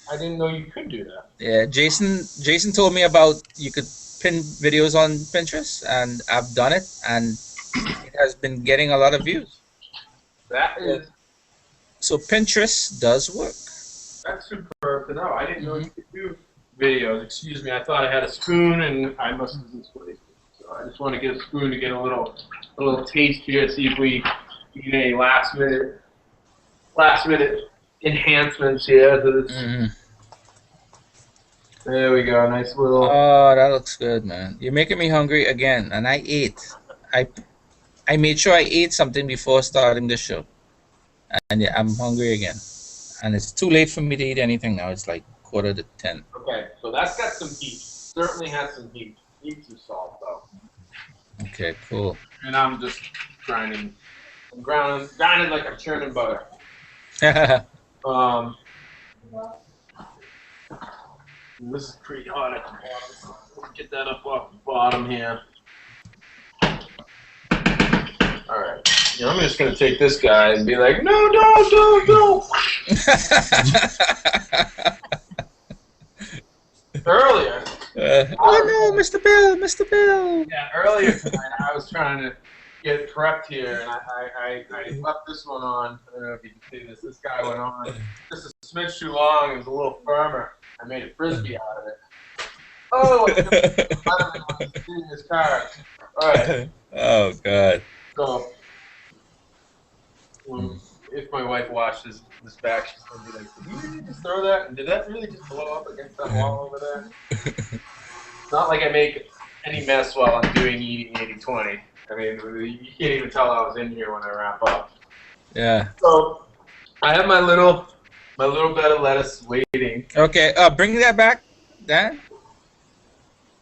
[SPEAKER 4] I didn't know you could do that.
[SPEAKER 1] Yeah, Jason told me about you could pin videos on Pinterest, and I've done it, and it has been getting a lot of views.
[SPEAKER 4] That is.
[SPEAKER 1] So Pinterest does work.
[SPEAKER 4] That's superb to know. I didn't know you could do videos. Excuse me. I thought I had a spoon, and I must have misplaced it. So I just want to get a spoon to get a little taste here. See if we get any last minute enhancements here to this. There we go. Nice little.
[SPEAKER 1] Oh, that looks good, man. You're making me hungry again, and I ate. I made sure I ate something before starting the show, and yeah, I'm hungry again. And it's too late for me to eat anything now. It's like 9:45.
[SPEAKER 4] Okay, so that's got some heat. Certainly has some heat. Needs some salt though.
[SPEAKER 1] Okay, cool.
[SPEAKER 4] And I'm just grinding Grinded like I'm churning butter. This is pretty hot at the bottom. Let's get that up off the bottom here. All right. You know, I'm just gonna take this guy and be like, no. Earlier.
[SPEAKER 1] Oh no, Mr. Bill, Mr. Bill.
[SPEAKER 4] Yeah, earlier tonight I was trying to get prepped here, and I left this one on. I don't know if you can see this. This guy went on just a smidge too long. It was a little firmer. I made a frisbee out of it. Oh, I in his car. All right.
[SPEAKER 1] Oh God.
[SPEAKER 4] So, if my wife watches this back, she's gonna be like, "Did you really just throw that? And did that really just blow up against that wall over there?" It's not like I make any mess while I'm doing eating 80/20. I mean, you can't even tell I was in here when I wrap up.
[SPEAKER 1] Yeah.
[SPEAKER 4] So, I have my little bed of lettuce waiting.
[SPEAKER 1] Okay. Bring that back, Dan.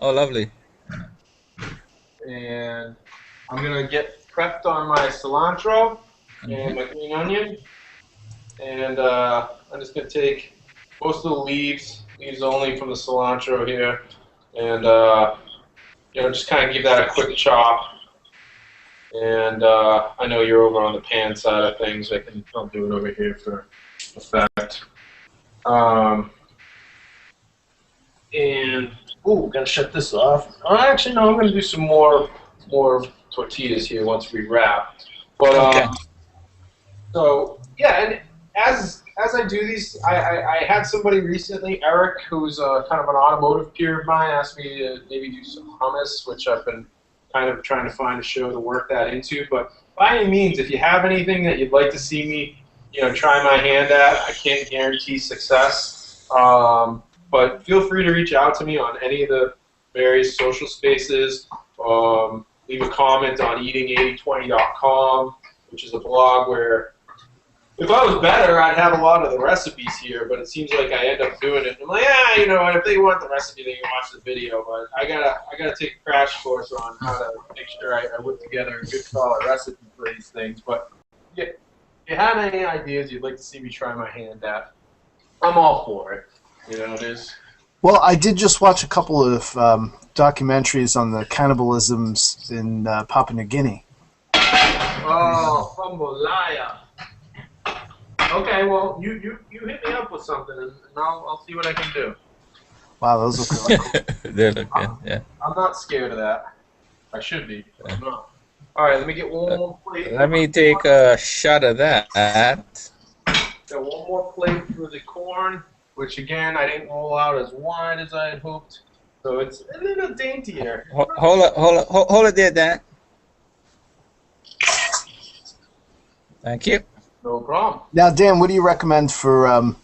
[SPEAKER 1] Oh, lovely.
[SPEAKER 4] And I'm gonna get prepped on my cilantro and my green onion. And I'm just gonna take most of the leaves only from the cilantro here, and you know, just kind of give that a quick chop. And I know you're over on the pan side of things. I'll do it over here for effect. And gotta shut this off. Actually, no, I'm gonna do some more tortillas here once we wrap. But
[SPEAKER 1] Okay.
[SPEAKER 4] so yeah, and as I do these, I had somebody recently, Eric, who's kind of an automotive peer of mine, asked me to maybe do some hummus, which I've been kind of trying to find a show to work that into. But by any means, if you have anything that you'd like to see me, you know, try my hand at, I can't guarantee success. But feel free to reach out to me on any of the various social spaces. Leave a comment on eating8020.com, which is a blog where, if I was better, I'd have a lot of the recipes here, but it seems like I end up doing it. I'm like, you know, if they want the recipe, they can watch the video. But I gotta take a crash course on how to make sure I whip together a good solid recipe for these things. But yeah, if you have any ideas you'd like to see me try my hand at, I'm all for it. You know,
[SPEAKER 6] Well, I did just watch a couple of documentaries on the cannibalisms in Papua New Guinea.
[SPEAKER 4] Oh, humble liar. Okay, well, you hit me up with something, and I'll see what I can do.
[SPEAKER 6] Wow, those look really cool.
[SPEAKER 1] They look good. Yeah.
[SPEAKER 4] I'm not scared of that. I should be, but I'm not. All right, let me get one more plate.
[SPEAKER 1] Let me take a shot of that.
[SPEAKER 4] Got one more plate for the corn, which again I didn't roll out as wide as I had hoped, so it's a little daintier.
[SPEAKER 1] Hold it there, Dan. Thank you.
[SPEAKER 4] No problem.
[SPEAKER 6] Now, Dan, what do you recommend for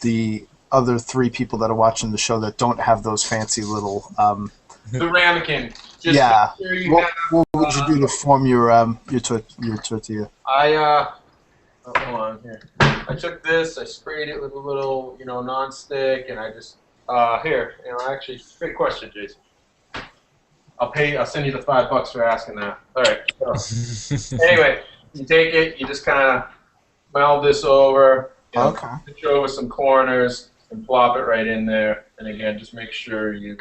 [SPEAKER 6] the other three people that are watching the show that don't have those fancy little?
[SPEAKER 4] The ramekin. Just
[SPEAKER 6] Yeah.
[SPEAKER 4] make sure you
[SPEAKER 6] What
[SPEAKER 4] have,
[SPEAKER 6] would you do to form your tortilla?
[SPEAKER 4] hold on here. I took this, I sprayed it with a little, you know, non-stick, and I just here, you know, actually, great question, Jason. I'll send you the $5 for asking that. All right. So, anyway, you take it, you just kind of meld this over, you know,
[SPEAKER 6] Okay.
[SPEAKER 4] pitch over some corners, and plop it right in there. And again, just make sure you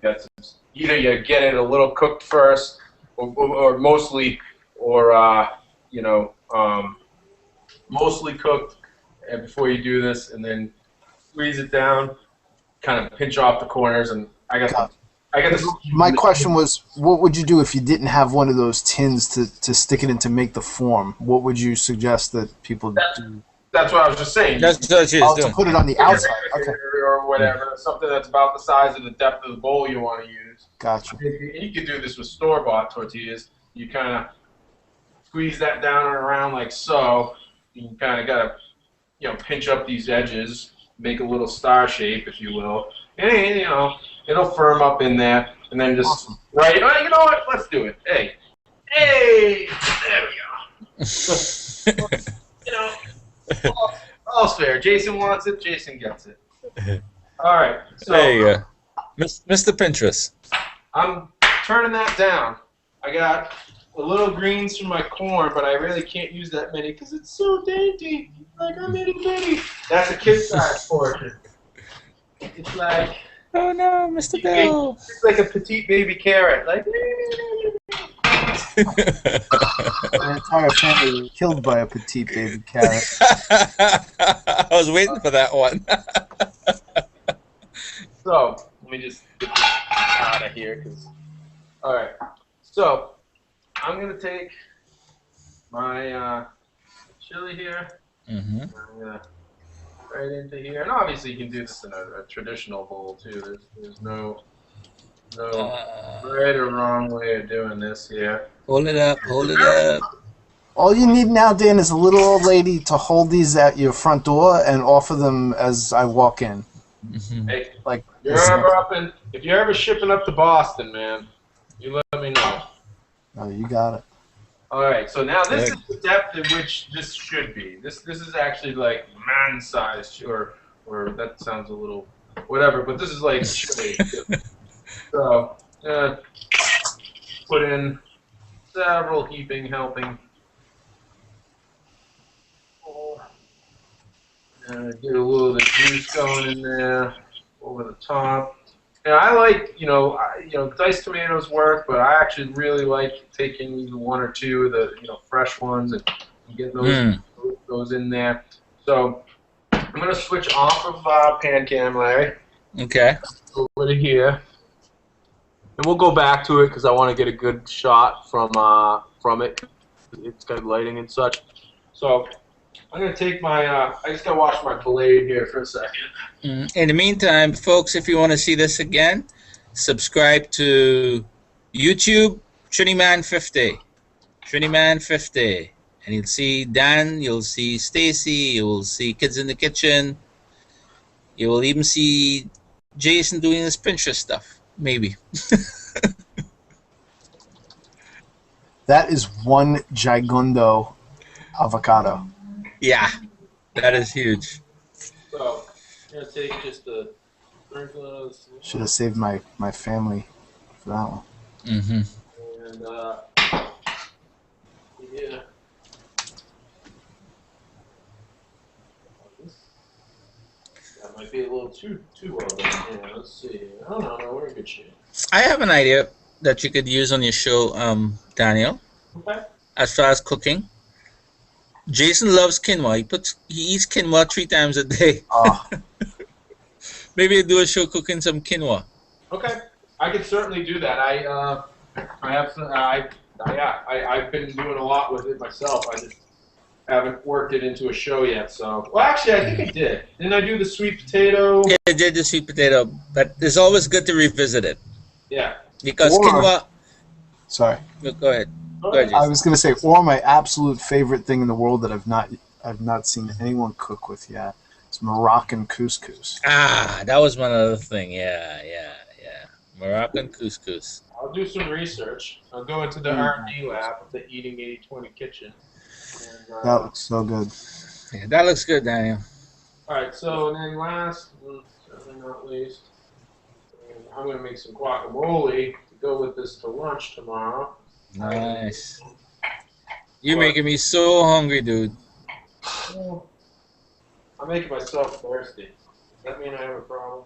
[SPEAKER 4] got some. Either you get it a little cooked first, or mostly, or you know, mostly cooked before you do this, and then squeeze it down, kind of pinch off the corners, and I got this.
[SPEAKER 6] My question was, what would you do if you didn't have one of those tins to stick it in to make the form? What would you suggest that people do?
[SPEAKER 4] That's what I was just saying.
[SPEAKER 1] That's what she's
[SPEAKER 6] To
[SPEAKER 1] doing.
[SPEAKER 6] put it on the outside. Okay,
[SPEAKER 4] Or whatever, something that's about the size of the depth of the bowl you want to use.
[SPEAKER 6] gotcha.
[SPEAKER 4] And you could do this with store-bought tortillas. You kind of squeeze that down and around like so. You kind of got to, you know, pinch up these edges, make a little star shape, if you will. And, you know, it'll firm up in there. And then just, right, oh, you know what, let's do it. Hey, there we go. You know, all's fair. Jason wants it, Jason gets it. All right, so
[SPEAKER 1] There you go. Mr. Pinterest.
[SPEAKER 4] I'm turning that down. I got a little greens from my corn, but I really can't use that many because it's so dainty. Like I'm itty bitty. That's a kid size portion. It's like
[SPEAKER 1] Oh no, Mr. Bill.
[SPEAKER 4] it's like a petite baby carrot. Like
[SPEAKER 6] My entire family was killed by a petite baby carrot.
[SPEAKER 1] I was waiting for that one.
[SPEAKER 4] so. Let me just get this out of here, all right. So I'm gonna take my chili here.
[SPEAKER 1] Mm-hmm.
[SPEAKER 4] I'm gonna right into here, and obviously you can do this in a traditional bowl too. There's no right or wrong way of doing this here.
[SPEAKER 1] Hold it up. Hold it up.
[SPEAKER 6] All you need now, Dan, is a little old lady to hold these at your front door and offer them as I walk in.
[SPEAKER 1] Mm-hmm.
[SPEAKER 4] Hey,
[SPEAKER 6] Like
[SPEAKER 4] if you're ever shipping up to Boston, man, you let me know.
[SPEAKER 6] Oh, you got it.
[SPEAKER 4] All right, so now this is the depth at which this should be. This is actually like man-sized, or that sounds a little whatever, but this is like chili. So put in several heaping helping. Get a little of the juice going in there over the top. And I like, diced tomatoes work, but I actually really like taking even one or two of the, fresh ones and getting those in there. So I'm going to switch off of pan cam, Larry.
[SPEAKER 1] Okay.
[SPEAKER 4] Over to here. And we'll go back to it because I want to get a good shot from it. It's got lighting and such. So I'm going to take my, I just got to wash my blade here for a second.
[SPEAKER 1] In the meantime, folks, if you want to see this again, subscribe to YouTube, Trinnyman50. Trinnyman50. And you'll see Dan, you'll see Stacy, you will see Kids in the Kitchen. You will even see Jason doing his Pinterest stuff. Maybe.
[SPEAKER 6] That is one gigundo avocado.
[SPEAKER 1] Yeah, that is huge.
[SPEAKER 4] So I'm going to take just a sprinkle of this.
[SPEAKER 6] Should have saved my family for that one.
[SPEAKER 1] Mm-hmm.
[SPEAKER 4] And yeah. That might be a little too well done. Yeah, let's see. Oh no, we're in good shape.
[SPEAKER 1] I have an idea that you could use on your show, Daniel,
[SPEAKER 4] Okay.
[SPEAKER 1] as far as cooking. Jason loves quinoa. He eats quinoa 3 times a day.
[SPEAKER 6] Oh.
[SPEAKER 1] Maybe do a show cooking some quinoa.
[SPEAKER 4] Okay, I could certainly do that. I've been doing a lot with it myself. I just haven't worked it into a show yet. So, well, actually, I think I did. Didn't I do the sweet potato?
[SPEAKER 1] Yeah, I did the sweet potato, but it's always good to revisit it.
[SPEAKER 4] Yeah.
[SPEAKER 1] Because
[SPEAKER 6] Or-
[SPEAKER 1] quinoa.
[SPEAKER 6] Sorry.
[SPEAKER 1] Go ahead. Go ahead,
[SPEAKER 6] I
[SPEAKER 1] Jason.
[SPEAKER 6] was going to say, or my absolute favorite thing in the world that I've not seen anyone cook with yet. It's Moroccan couscous.
[SPEAKER 1] Ah, that was one other thing. Yeah. Moroccan couscous.
[SPEAKER 4] I'll do some research. I'll go into the R&D lab of the Eating 80/20 kitchen. And,
[SPEAKER 6] That looks so good.
[SPEAKER 1] Yeah, that looks good, Daniel.
[SPEAKER 4] all right, so then last, certainly not least, I'm going to make some guacamole to go with this to lunch tomorrow.
[SPEAKER 1] Nice. You're making me so hungry, dude.
[SPEAKER 4] Well, I'm making myself thirsty. Does that mean I have a problem?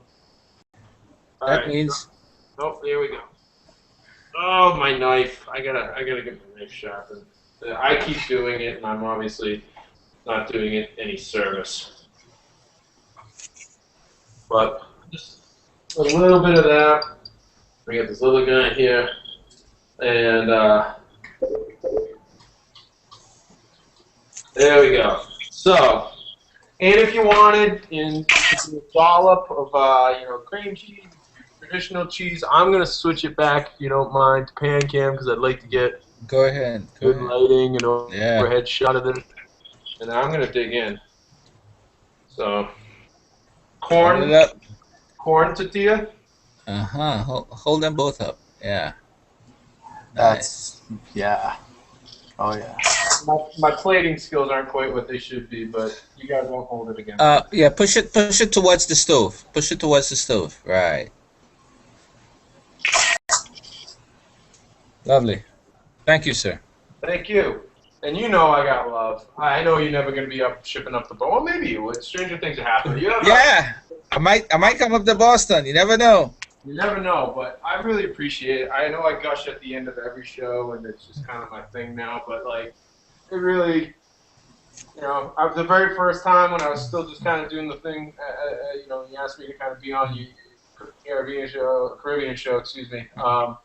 [SPEAKER 4] All
[SPEAKER 1] That
[SPEAKER 4] right.
[SPEAKER 1] means
[SPEAKER 4] Oh, here we go. Oh, my knife. I gotta get my knife sharpened. I keep doing it, and I'm obviously not doing it any service. But just a little bit of that. We got this little guy here, and there we go. So, and if you wanted, a dollop of cream cheese, traditional cheese. I'm gonna switch it back, if you don't mind, to pan cam because I'd like to get
[SPEAKER 1] go ahead.
[SPEAKER 4] good lighting and
[SPEAKER 1] Yeah.
[SPEAKER 4] overhead shot of this. And then I'm gonna dig in. So,
[SPEAKER 1] Hold it up.
[SPEAKER 4] corn tortilla.
[SPEAKER 1] Hold them both up. Yeah.
[SPEAKER 6] That's, yeah. Oh, yeah.
[SPEAKER 4] My plating skills aren't quite what they should be, but you guys won't hold it again.
[SPEAKER 1] Yeah. Push it towards the stove. Push it towards the stove. Right. Lovely. Thank you, sir.
[SPEAKER 4] Thank you. And you know I got love. I know you're never going to be up shipping up the boat. Well, maybe you would. Stranger things are happening.
[SPEAKER 1] Yeah, I might come up to Boston. You never know.
[SPEAKER 4] You never know, but I really appreciate it. I know I gush at the end of every show, and it's just kind of my thing now. But like, it really, the very first time when I was still just kind of doing the thing, you asked me to kind of be on the Caribbean show, excuse me. I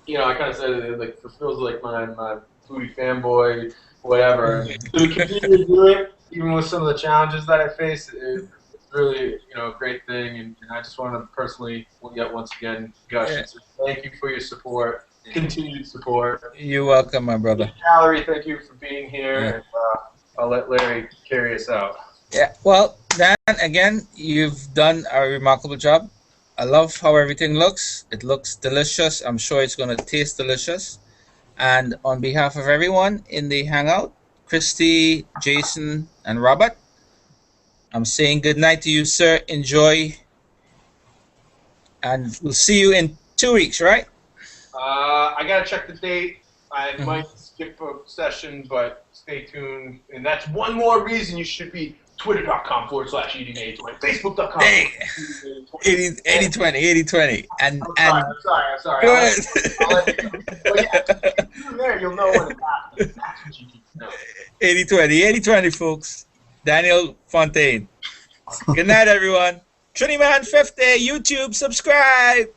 [SPEAKER 4] kind of said it fulfills like my foodie fanboy, whatever. To continue to do it, even with some of the challenges that I face, it's really, a great thing. And I just want to personally, yet once again, gush and say thank you for your support, continued support.
[SPEAKER 1] You're welcome, my brother.
[SPEAKER 4] Valerie, thank you for being here. And, I'll let Larry carry us out.
[SPEAKER 1] Yeah, well, Dan, again, you've done a remarkable job. I love how everything looks. It looks delicious. I'm sure it's going to taste delicious. And on behalf of everyone in the Hangout, Christy, Jason, and Robert, I'm saying good night to you, sir. Enjoy. And we'll see you in 2 weeks, right?
[SPEAKER 4] I got to check the date. I might skip a session, but stay tuned. And that's one more reason you should be twitter.com/eating820, facebook.com.
[SPEAKER 1] Hey, 80-20. And
[SPEAKER 4] I'm sorry.
[SPEAKER 1] go ahead.
[SPEAKER 4] I'll let you know. Well, yeah, there, you'll know when it's happening. That's what you need to know.
[SPEAKER 1] 80-20, folks. Daniel Fontaine. Good night, everyone. Trinity Man 50, YouTube, subscribe.